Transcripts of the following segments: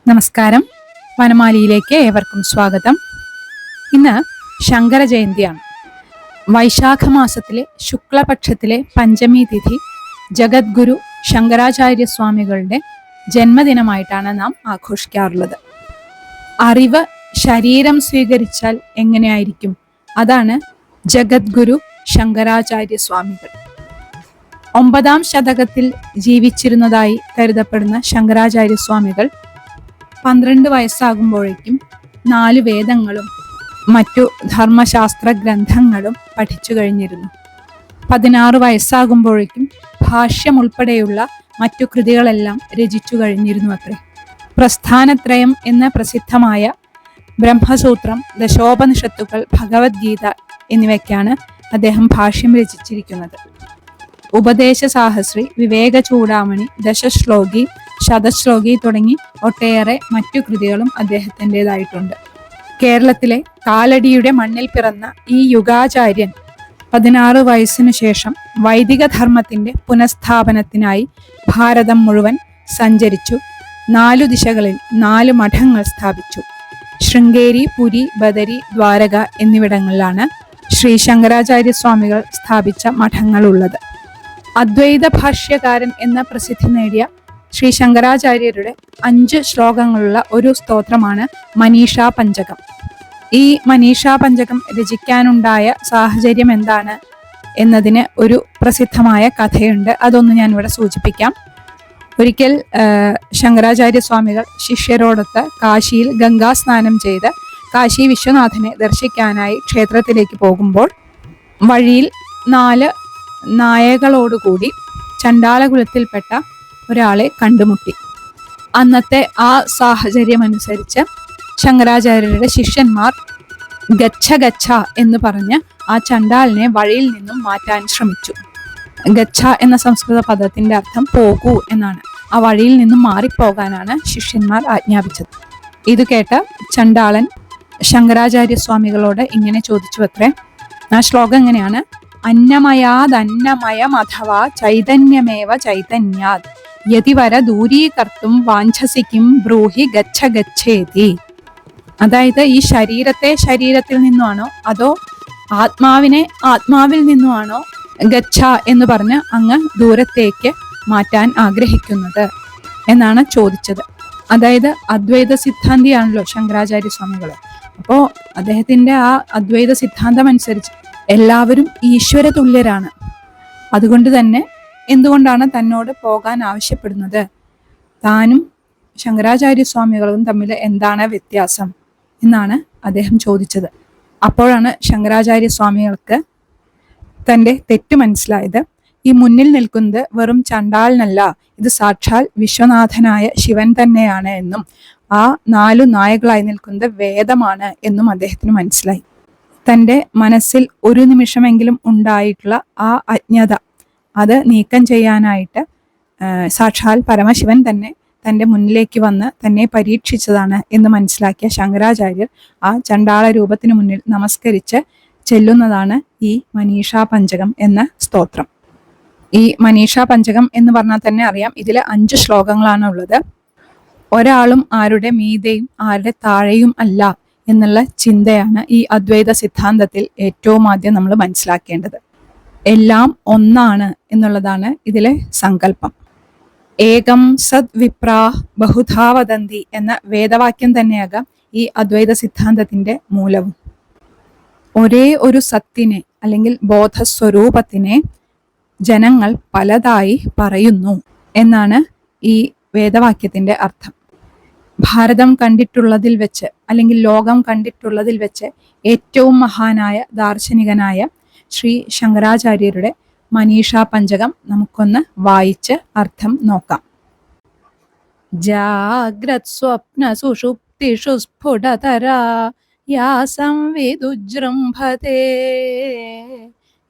നമസ്കാരം. വനമാലിയിലേക്ക് ഏവർക്കും സ്വാഗതം. ഇന്ന് ശങ്കര ജയന്തിയാണ്. വൈശാഖ മാസത്തിലെ ശുക്ലപക്ഷത്തിലെ പഞ്ചമി തിഥി ജഗദ്ഗുരു ശങ്കരാചാര്യ സ്വാമികളുടെ ജന്മദിനമായിട്ടാണ് നാം ആഘോഷിക്കാറുള്ളത്. അറിവ് ശരീരം സ്വീകരിച്ചാൽ എങ്ങനെയായിരിക്കും? അതാണ് ജഗദ്ഗുരു ശങ്കരാചാര്യ സ്വാമികൾ. 9-ാം ശതകത്തിൽ ജീവിച്ചിരുന്നതായി കരുതപ്പെടുന്ന ശങ്കരാചാര്യ സ്വാമികൾ 12 വയസ്സാകുമ്പോഴേക്കും 4 വേദങ്ങളും മറ്റു ധർമ്മശാസ്ത്ര ഗ്രന്ഥങ്ങളും പഠിച്ചു കഴിഞ്ഞിരുന്നു. 16 വയസ്സാകുമ്പോഴേക്കും ഭാഷ്യം ഉൾപ്പെടെയുള്ള മറ്റു കൃതികളെല്ലാം രചിച്ചു കഴിഞ്ഞിരുന്നു അത്രേ. പ്രസ്ഥാനത്രയം എന്ന പ്രസിദ്ധമായ ബ്രഹ്മസൂത്രം, ദശോപനിഷത്തുകൾ, ഭഗവത്ഗീത എന്നിവയ്ക്കാണ് അദ്ദേഹം ഭാഷ്യം രചിച്ചിരിക്കുന്നത്. ഉപദേശ സാഹസ്രി, വിവേക ചൂടാമണി, ദശശ്ലോകി, ശതശ്ലോകി തുടങ്ങി ഒട്ടേറെ മറ്റു കൃതികളും അദ്ദേഹത്തിൻ്റെതായിട്ടുണ്ട്. കേരളത്തിലെ കാലടിയുടെ മണ്ണിൽ പിറന്ന ഈ യുഗാചാര്യൻ 16 വയസ്സിനു ശേഷം വൈദിക ധർമ്മത്തിന്റെ പുനഃസ്ഥാപനത്തിനായി ഭാരതം മുഴുവൻ സഞ്ചരിച്ചു. 4 ദിശകളിൽ 4 മഠങ്ങൾ സ്ഥാപിച്ചു. ശൃംഗേരി, പുരി, ബദരി, ദ്വാരക എന്നിവിടങ്ങളിലാണ് ശ്രീ ശങ്കരാചാര്യ സ്വാമികൾ സ്ഥാപിച്ച മഠങ്ങളുള്ളത്. അദ്വൈത ഭാഷ്യകാരൻ എന്ന പ്രസിദ്ധി നേടിയ ശ്രീ ശങ്കരാചാര്യരുടെ 5 ശ്ലോകങ്ങളുള്ള ഒരു സ്തോത്രമാണ് മനീഷാ പഞ്ചകം. ഈ മനീഷാ പഞ്ചകം രചിക്കാനുണ്ടായ സാഹചര്യം എന്താണ് എന്നതിന് ഒരു പ്രസിദ്ധമായ കഥയുണ്ട്. അതൊന്ന് ഞാനിവിടെ സൂചിപ്പിക്കാം. ഒരിക്കൽ ശങ്കരാചാര്യ സ്വാമികൾ ശിഷ്യരോടൊത്ത് കാശിയിൽ ഗംഗാ സ്നാനം ചെയ്ത് കാശി വിശ്വനാഥനെ ദർശിക്കാനായി ക്ഷേത്രത്തിലേക്ക് പോകുമ്പോൾ വഴിയിൽ 4 നായകളോടുകൂടി ചണ്ടാലകുലത്തിൽപ്പെട്ട ഒരാളെ കണ്ടുമുട്ടി. അന്നത്തെ ആ സാഹചര്യമനുസരിച്ച് ശങ്കരാചാര്യരുടെ ശിഷ്യന്മാർ ഗച്ഛ ഗച്ഛ എന്ന് പറഞ്ഞ് ആ ചണ്ടാലിനെ വഴിയിൽ നിന്നും മാറ്റാൻ ശ്രമിച്ചു. ഗച്ഛ എന്ന സംസ്കൃത പദത്തിന്റെ അർത്ഥം പോകൂ എന്നാണ്. ആ വഴിയിൽ നിന്നും മാറിപ്പോകാനാണ് ശിഷ്യന്മാർ ആജ്ഞാപിച്ചത്. ഇത് കേട്ട ചണ്ടാളൻ ശങ്കരാചാര്യ സ്വാമികളോട് ഇങ്ങനെ ചോദിച്ചു അത്രേ. ആ ശ്ലോകം എങ്ങനെയാണ്? അന്നമയാദന്നമയം അഥവാ ചൈതന്യമേവ ചൈതന്യാത് യതിവര ദൂരീകർത്തും വാഞ്ചസിക്കും ബ്രൂഹി ഗച്ഛ ഗച്ഛേതി. അതായത് ഈ ശരീരത്തെ ശരീരത്തിൽ നിന്നുമാണോ അതോ ആത്മാവിനെ ആത്മാവിൽ നിന്നുമാണോ ഗച്ഛ എന്ന് പറഞ്ഞ് അങ്ങ് ദൂരത്തേക്ക് മാറ്റാൻ ആഗ്രഹിക്കുന്നത് എന്നാണ് ചോദിച്ചത്. അതായത് അദ്വൈത സിദ്ധാന്തിയാണല്ലോ ശങ്കരാചാര്യ സ്വാമികൾ. അപ്പോൾ അദ്ദേഹത്തിന്റെ ആ അദ്വൈത സിദ്ധാന്തം അനുസരിച്ച് എല്ലാവരും ഈശ്വര തുല്യരാണ്. അതുകൊണ്ട് തന്നെ എന്തുകൊണ്ടാണ് തന്നോട് പോകാൻ ആവശ്യപ്പെടുന്നത്? താനും ശങ്കരാചാര്യ സ്വാമികളും തമ്മിൽ എന്താണ് വ്യത്യാസം എന്നാണ് അദ്ദേഹം ചോദിച്ചത്. അപ്പോഴാണ് ശങ്കരാചാര്യ സ്വാമികൾക്ക് തൻ്റെ തെറ്റ് മനസ്സിലായത്. ഈ മുന്നിൽ നിൽക്കുന്നത് വെറും ചണ്ടാളനല്ല, ഇത് സാക്ഷാൽ വിശ്വനാഥനായ ശിവൻ തന്നെയാണ് എന്നും ആ 4 നായകളായി നിൽക്കുന്നത് വേദമാണ് എന്നും അദ്ദേഹത്തിന് മനസ്സിലായി. തൻ്റെ മനസ്സിൽ ഒരു നിമിഷമെങ്കിലും ഉണ്ടായിട്ടുള്ള ആ അജ്ഞത അത് നീക്കം ചെയ്യാനായിട്ട് സാക്ഷാൽ പരമശിവൻ തന്നെ തൻ്റെ മുന്നിലേക്ക് വന്ന് തന്നെ പരീക്ഷിച്ചതാണ് എന്ന് മനസ്സിലാക്കിയ ശങ്കരാചാര്യർ ആ ചണ്ടാള രൂപത്തിന് മുന്നിൽ നമസ്കരിച്ച് ചെല്ലുന്നതാണ് ഈ മനീഷാ പഞ്ചകം എന്ന സ്തോത്രം. ഈ മനീഷാ പഞ്ചകം എന്ന് പറഞ്ഞാൽ തന്നെ അറിയാം, ഇതിൽ 5 ശ്ലോകങ്ങളാണ് ഉള്ളത്. ഒരാളും ആരുടെ മീതെയും ആരുടെ താഴെയും അല്ല എന്നുള്ള ചിന്തയാണ് ഈ അദ്വൈത സിദ്ധാന്തത്തിൽ ഏറ്റവും ആദ്യം നമ്മൾ മനസ്സിലാക്കേണ്ടത്. എല്ലാം ഒന്നാണ് എന്നുള്ളതാണ് ഇതിലെ സങ്കല്പം. ഏകം സദ് വിപ്രാ ബഹുധാ വദന്തി എന്ന വേദവാക്യം തന്നെയാകാം ഈ അദ്വൈത സിദ്ധാന്തത്തിന്റെ മൂലവും. ഒരേ ഒരു സത്തിനെ അല്ലെങ്കിൽ ബോധസ്വരൂപത്തിനെ ജനങ്ങൾ പലതായി പറയുന്നു എന്നാണ് ഈ വേദവാക്യത്തിന്റെ അർത്ഥം. ഭാരതം കണ്ടിട്ടുള്ളതിൽ വെച്ച് അല്ലെങ്കിൽ ലോകം കണ്ടിട്ടുള്ളതിൽ വെച്ച് ഏറ്റവും മഹാനായ ദാർശനികനായ ശ്രീ ശങ്കരാചാര്യരുടെ മനീഷാ പഞ്ചകം നമുക്കൊന്ന് വായിച്ച് അർത്ഥം നോക്കാം. ജാഗ്രത് സ്വപ്ന സുഷുപ്തിഷു സ്ഫുടതരാ യാ സംവിദുജൃംഭതേ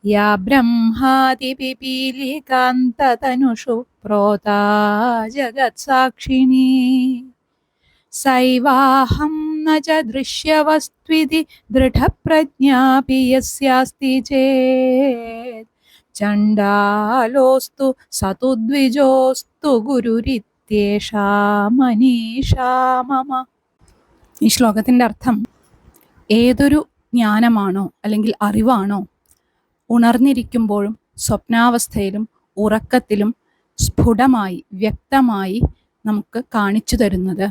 യാ ബ്രഹ്മാദി പിപീലികാന്തതനുഷു പ്രോതാ ജഗത്സാക്ഷിണീ സൈവാഹം ന ച ദൃശ്യവസ്ത്വിതി ദൃഢപ്രജ്ഞാപി യസ്യാസ്തി ചേത് ചണ്ഡാലോസ്തു സതു ദ്വിജോസ്തു ഗുരുരിത്യേവ ഗുരുരിത്യേഷാ മനീഷാ മമ. ഈ ശ്ലോകത്തിൻ്റെ അർത്ഥം, ഏതൊരു ജ്ഞാനമാണോ അല്ലെങ്കിൽ അറിവാണോ ഉണർന്നിരിക്കുമ്പോഴും സ്വപ്നാവസ്ഥയിലും ഉറക്കത്തിലും സ്ഫുടമായി വ്യക്തമായി നമുക്ക് കാണിച്ചു തരുന്നത്,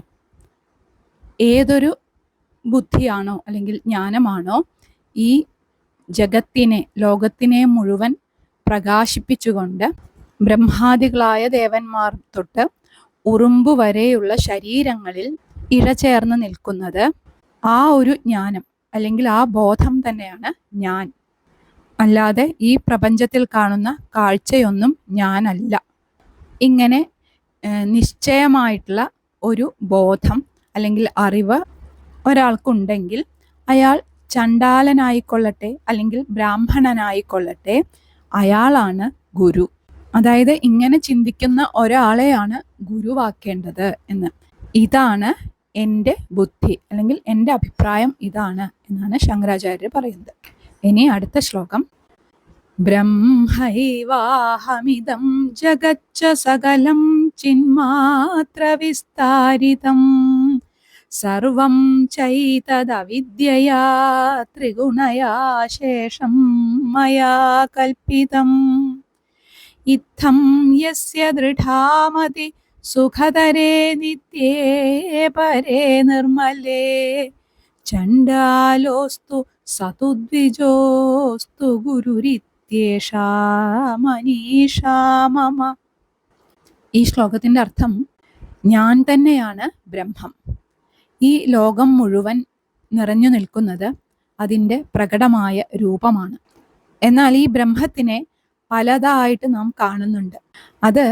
ഏതൊരു ബുദ്ധിയാണോ അല്ലെങ്കിൽ ജ്ഞാനമാണോ ഈ ജഗത്തിനെ, ലോകത്തിനെ മുഴുവൻ പ്രകാശിപ്പിച്ചുകൊണ്ട് ബ്രഹ്മാദികളായ ദേവന്മാർ തൊട്ട് ഉറുമ്പ് വരെയുള്ള ശരീരങ്ങളിൽ ഇഴചേർന്ന് നിൽക്കുന്നത്, ആ ഒരു ജ്ഞാനം അല്ലെങ്കിൽ ആ ബോധം തന്നെയാണ് ഞാൻ. അല്ലാതെ ഈ പ്രപഞ്ചത്തിൽ കാണുന്ന കാഴ്ചയൊന്നും ഞാനല്ല. ഇങ്ങനെ നിശ്ചയമായിട്ടുള്ള ഒരു ബോധം അല്ലെങ്കിൽ അറിവ് ഒരാൾക്കുണ്ടെങ്കിൽ അയാൾ ചണ്ടാലനായിക്കൊള്ളട്ടെ അല്ലെങ്കിൽ ബ്രാഹ്മണനായിക്കൊള്ളട്ടെ, അയാളാണ് ഗുരു. അതായത് ഇങ്ങനെ ചിന്തിക്കുന്ന ഒരാളെയാണ് ഗുരുവാക്കേണ്ടത് എന്ന്. ഇതാണ് എൻ്റെ ബുദ്ധി അല്ലെങ്കിൽ എൻ്റെ അഭിപ്രായം ഇതാണ് എന്നാണ് ശങ്കരാചാര്യർ പറയുന്നത്. ഇനി അടുത്ത ശ്ലോകം, ബ്രഹ്മൈവാഹമിദം ജഗच्च സകലം ചിന്മാത്ര വിസ്താരിതം സർവം ചൈതദവിദ്യയാ ത്രിഗുണയാ ശേഷം മയാ കൽപ്പിതം ഇത്തം യസ്യ ദൃഢാമതി സുഖതരേ നിത്യേ പരേ നിർമ്മലേ ചണ്ഡാലോസ്തു സതു ദ്വിജോസ്തു ഗുരുരിത്യേഷാ മനീഷാ മമ. ഈ ശ്ലോകത്തിൻ്റെ അർത്ഥം, ഞാൻ തന്നെയാണ് ബ്രഹ്മം. ഈ ലോകം മുഴുവൻ നിറഞ്ഞു നിൽക്കുന്നത് അതിൻ്റെ പ്രകടമായ രൂപമാണ്. എന്നാൽ ഈ ബ്രഹ്മത്തിനെ പലതായിട്ട് നാം കാണുന്നുണ്ട്. അത്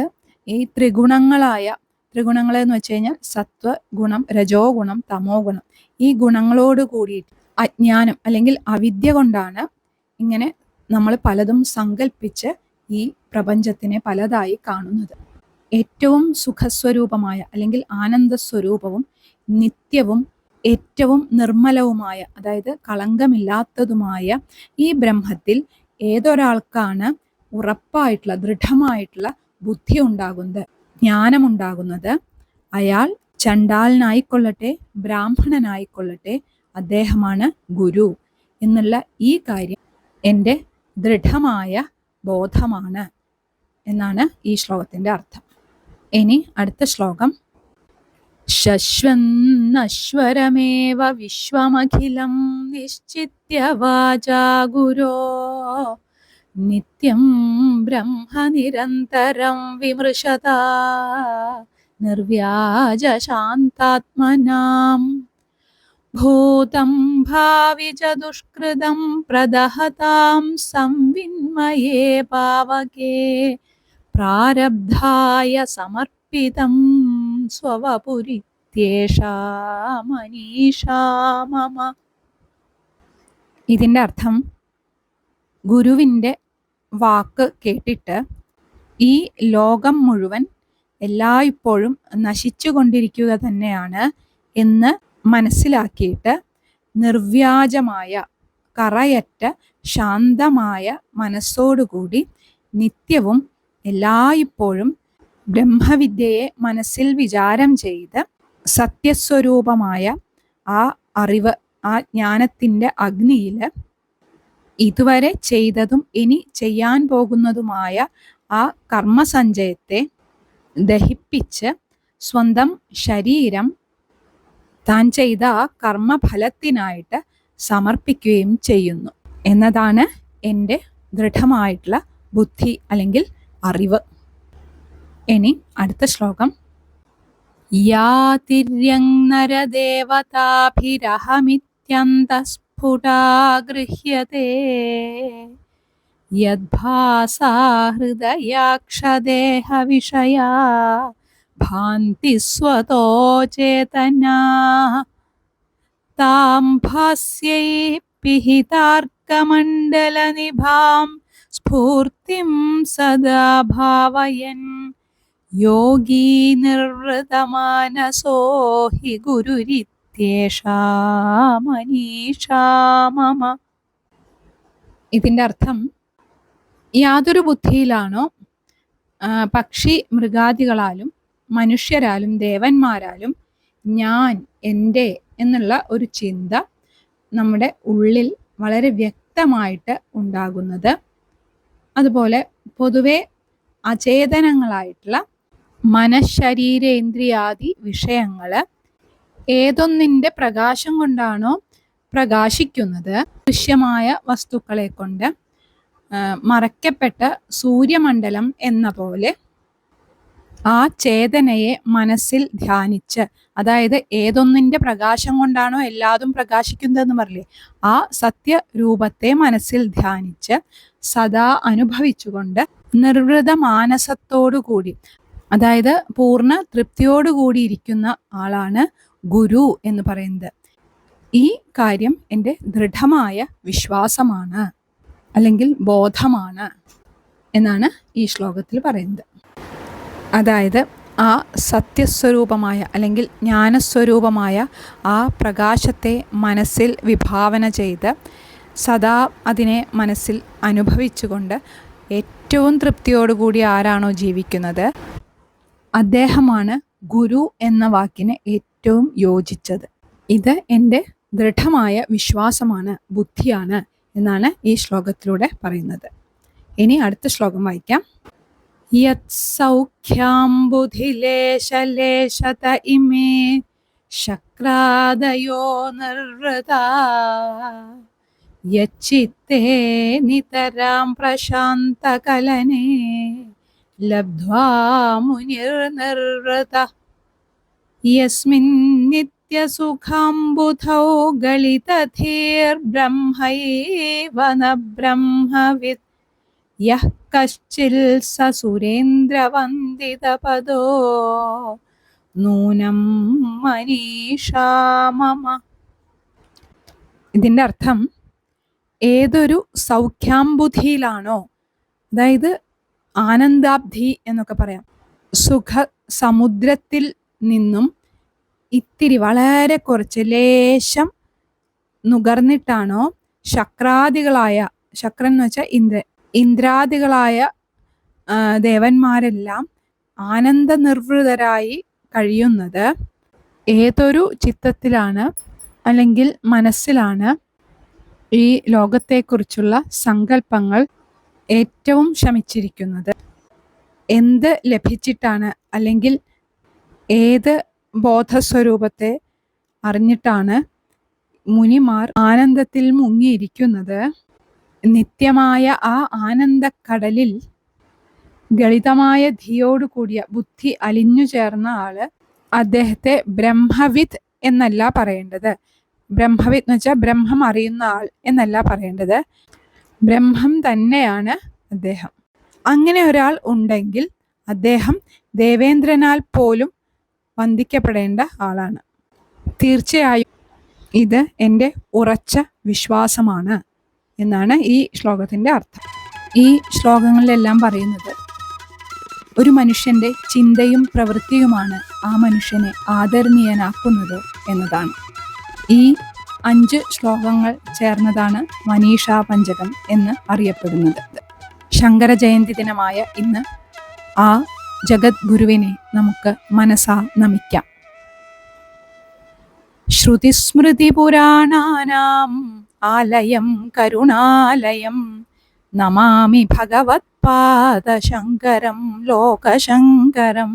ഈ ത്രിഗുണങ്ങളെന്ന് വെച്ച് കഴിഞ്ഞാൽ സത്വ ഗുണം, രജോ ഗുണം, തമോ ഗുണം, ഈ ഗുണങ്ങളോട് കൂടിയിട്ട് അജ്ഞാനം അല്ലെങ്കിൽ അവിദ്യ കൊണ്ടാണ് ഇങ്ങനെ നമ്മൾ പലതും സങ്കല്പിച്ച് ഈ പ്രപഞ്ചത്തിനെ പലതായി കാണുന്നത്. ഏറ്റവും സുഖസ്വരൂപമായ അല്ലെങ്കിൽ ആനന്ദസ്വരൂപവും നിത്യവും ഏറ്റവും നിർമ്മലവുമായ, അതായത് കളങ്കമില്ലാത്തതുമായ ഈ ബ്രഹ്മത്തിൽ ഏതൊരാൾക്കാണ് ഉറപ്പായിട്ടുള്ള ദൃഢമായിട്ടുള്ള ബുദ്ധി ഉണ്ടാകുന്നത്, ജ്ഞാനമുണ്ടാകുന്നത്, അയാൾ ചണ്ടാലനായിക്കൊള്ളട്ടെ ബ്രാഹ്മണനായിക്കൊള്ളട്ടെ അദ്ദേഹമാണ് ഗുരു എന്നുള്ള ഈ കാര്യം എൻ്റെ ദൃഢമായ ബോധമാണ് എന്നാണ് ഈ ശ്ലോകത്തിൻ്റെ അർത്ഥം. ഇനി അടുത്ത ശ്ലോകം, ശശ്വന്നശ്വരമേവ വിശ്വമഖിലം നിശ്ചിത്യ വാചാ ഗുരോ നിത്യം ബ്രഹ്മ നിരന്തരം വിമൃശതാ നിർവ്യാജ ശാന്താത്മനാം ഭൂതം ഭാവി ച ദുഷ്കൃതം പ്രദഹതാം സംവിന്മയേ പാവകേ പ്രാരബ്ധായ സമർപ്പിതം സ്വവപുരിത്യേഷാ മനീഷാ മമ. ഇതിൻ്റെ അർത്ഥം, ഗുരുവിൻ്റെ വാക്ക് കേട്ടിട്ട് ഈ ലോകം മുഴുവൻ എല്ലായ്പ്പോഴും നശിച്ചു കൊണ്ടിരിക്കുക തന്നെയാണ് എന്ന് മനസ്സിലാക്കിയിട്ട് നിർവ്യാജമായ കറയറ്റ ശാന്തമായ മനസ്സോടുകൂടി നിത്യവും എല്ലായ്പ്പോഴും ബ്രഹ്മവിദ്യയെ മനസ്സിൽ വിചാരം ചെയ്ത് സത്യസ്വരൂപമായ ആ അറിവ്, ആ ജ്ഞാനത്തിൻ്റെ അഗ്നിയിൽ ഇതുവരെ ചെയ്തതും ഇനി ചെയ്യാൻ പോകുന്നതുമായ ആ കർമ്മസഞ്ചയത്തെ ദഹിപ്പിച്ച് സ്വന്തം ശരീരം താൻ ചെയ്ത ആ കർമ്മഫലത്തിനായിട്ട് സമർപ്പിക്കുകയും ചെയ്യുന്നു എന്നതാണ് എൻ്റെ ദൃഢമായിട്ടുള്ള ബുദ്ധി അല്ലെങ്കിൽ അറിവ്. ഇനി അടുത്ത ശ്ലോകം, യാതിര്യങ് നരദേവതാഭിരഹമിത്യന്തസ്ഫുടാ ഗൃഹ്യതേ യദ്ഭാസാ ഹൃദയാക്ഷദേഹ വിഷയാ ഭാന്തി സ്വതോ ചേതനാ താം ഭാസ്യൈ പിഹിതാർക്കമണ്ഡലനിഭാം സ്ഫൂർത്തിം സദാ ഭാവയൻ യോഗീ നിർവൃതമാനസോ ഹി ഗുരുരിത്യേഷാ മനീഷാ മമ. ഇതിൻ്റെ അർത്ഥം, യാതൊരു ബുദ്ധിയിലാണോ പക്ഷി മൃഗാദികളാലും മനുഷ്യരാലും ദേവന്മാരാലും ഞാൻ, എൻ്റെ എന്നുള്ള ഒരു ചിന്ത നമ്മുടെ ഉള്ളിൽ വളരെ വ്യക്തമായിട്ട് ഉണ്ടാകുന്നത്. അതുപോലെ പൊതുവെ അചേതനങ്ങളായിട്ടുള്ള മനഃശരീരേന്ദ്രിയാദി വിഷയങ്ങൾ ഏതൊന്നിൻ്റെ പ്രകാശം കൊണ്ടാണോ പ്രകാശിക്കുന്നത്, ദൃശ്യമായ വസ്തുക്കളെ കൊണ്ട് മറയ്ക്കപ്പെട്ട സൂര്യമണ്ഡലം എന്ന പോലെ ആ ചേതനയെ മനസ്സിൽ ധ്യാനിച്ച്, അതായത് ഏതൊന്നിൻ്റെ പ്രകാശം കൊണ്ടാണോ എല്ലാതും പ്രകാശിക്കുന്നതെന്ന് പറയില്ലേ, ആ സത്യരൂപത്തെ മനസ്സിൽ ധ്യാനിച്ച് സദാ അനുഭവിച്ചുകൊണ്ട് നിർവൃത മാനസത്തോടുകൂടി, അതായത് പൂർണ്ണ തൃപ്തിയോടുകൂടി ഇരിക്കുന്ന ആളാണ് ഗുരു എന്ന് പറയുന്നത്. ഈ കാര്യം എൻ്റെ ദൃഢമായ വിശ്വാസമാണ്, അല്ലെങ്കിൽ ബോധമാണ് എന്നാണ് ഈ ശ്ലോകത്തിൽ പറയുന്നത്. അതായത് ആ സത്യസ്വരൂപമായ അല്ലെങ്കിൽ ജ്ഞാനസ്വരൂപമായ ആ പ്രകാശത്തെ മനസ്സിൽ വിഭാവന ചെയ്ത് സദാ അതിനെ മനസ്സിൽ അനുഭവിച്ചുകൊണ്ട് ഏറ്റവും തൃപ്തിയോടുകൂടി ആരാണോ ജീവിക്കുന്നത്, അദ്ദേഹമാണ് ഗുരു എന്ന വാക്കിന് ഏറ്റവും യോജിച്ചത്. ഇത് എൻ്റെ ദൃഢമായ വിശ്വാസമാണ്, ബുദ്ധിയാണ് എന്നാണ് ഈ ശ്ലോകത്തിലൂടെ പറയുന്നത്. ഇനി അടുത്ത ശ്ലോകം വായിക്കാം. യത് സൗഖ്യാംബുധിലേശലേശത ഇമേ ശക്രാദയോ നിർവൃതാ യച്ചിത്തേ നിതരാം പ്രശാന്തകലനേ ലബ്ധ്വാ മുനിർനിർവൃതഃ യസ്മിൻ നിത്യസുഖാംബുധൗ ഗളിതധീർബ്രഹ്മൈവ ന ബ്രഹ്മവിദ് യഃ കശ്ചിൽ സ സുരേന്ദ്രവന്ദിതപദോ നൂനം മനീഷാ മമ. ഇതിൻ്റെ അർത്ഥം, ഏതൊരു സൗഖ്യാംബുധിയിലാണോ, അതായത് ആനന്ദാബ്ധി എന്നൊക്കെ പറയാം, സുഖ സമുദ്രത്തിൽ നിന്നും ഇത്തിരി വളരെ കുറച്ച് ലേശം നുകർന്നിട്ടാണോ ശക്രാദികളായ, ശക്രൻ എന്ന് വെച്ചാൽ ഇന്ദ്രാദികളായ ദേവന്മാരെല്ലാം ആനന്ദ നിർവൃതരായി കഴിയുന്നത്, ഏതൊരു ചിത്തത്തിലാണ് അല്ലെങ്കിൽ മനസ്സിലാണ് ഈ ലോകത്തെക്കുറിച്ചുള്ള സങ്കല്പങ്ങൾ ഏറ്റവും ശമിച്ചിരിക്കുന്നത്, എന്ത് ലഭിച്ചിട്ടാണ് അല്ലെങ്കിൽ ഏത് ബോധസ്വരൂപത്തെ അറിഞ്ഞിട്ടാണ് മുനിമാർ ആനന്ദത്തിൽ മുങ്ങിയിരിക്കുന്നത്, നിത്യമായ ആ ആനന്ദക്കടലിൽ ഗളിതമായ ധിയോടു കൂടിയ ബുദ്ധി അലിഞ്ഞു ചേർന്ന ആള്, അദ്ദേഹത്തെ ബ്രഹ്മവിദ് എന്നല്ല പറയേണ്ടത്. ബ്രഹ്മവിദ് എന്ന് വെച്ചാൽ ബ്രഹ്മം അറിയുന്ന ആൾ എന്നല്ല പറയേണ്ടത്, ബ്രഹ്മം തന്നെയാണ് അദ്ദേഹം. അങ്ങനെ ഒരാൾ ഉണ്ടെങ്കിൽ അദ്ദേഹം ദേവേന്ദ്രനാൽ പോലും വന്ദിക്കപ്പെടേണ്ട ആളാണ്. തീർച്ചയായും ഇത് എൻ്റെ ഉറച്ച വിശ്വാസമാണ് എന്നാണ് ഈ ശ്ലോകത്തിൻ്റെ അർത്ഥം. ഈ ശ്ലോകങ്ങളിലെല്ലാം പറയുന്നത് ഒരു മനുഷ്യൻ്റെ ചിന്തയും പ്രവൃത്തിയുമാണ് ആ മനുഷ്യനെ ആദരണീയനാക്കുന്നത് എന്നതാണ്. ഈ 5 ശ്ലോകങ്ങൾ ചേർന്നതാണ് മനീഷാ പഞ്ചകം എന്ന് അറിയപ്പെടുന്നത്. ശങ്കര ജയന്തി ദിനമായ ഇന്ന് ആ ജഗദ്ഗുരുവിനെ നമുക്ക് മനസാ നമിക്കാം. ശ്രുതിസ്മൃതി പുരാണാനാം ആലയം കരുണാലയം നമാമി ഭഗവത്പാദശങ്കരം ലോകശങ്കരം.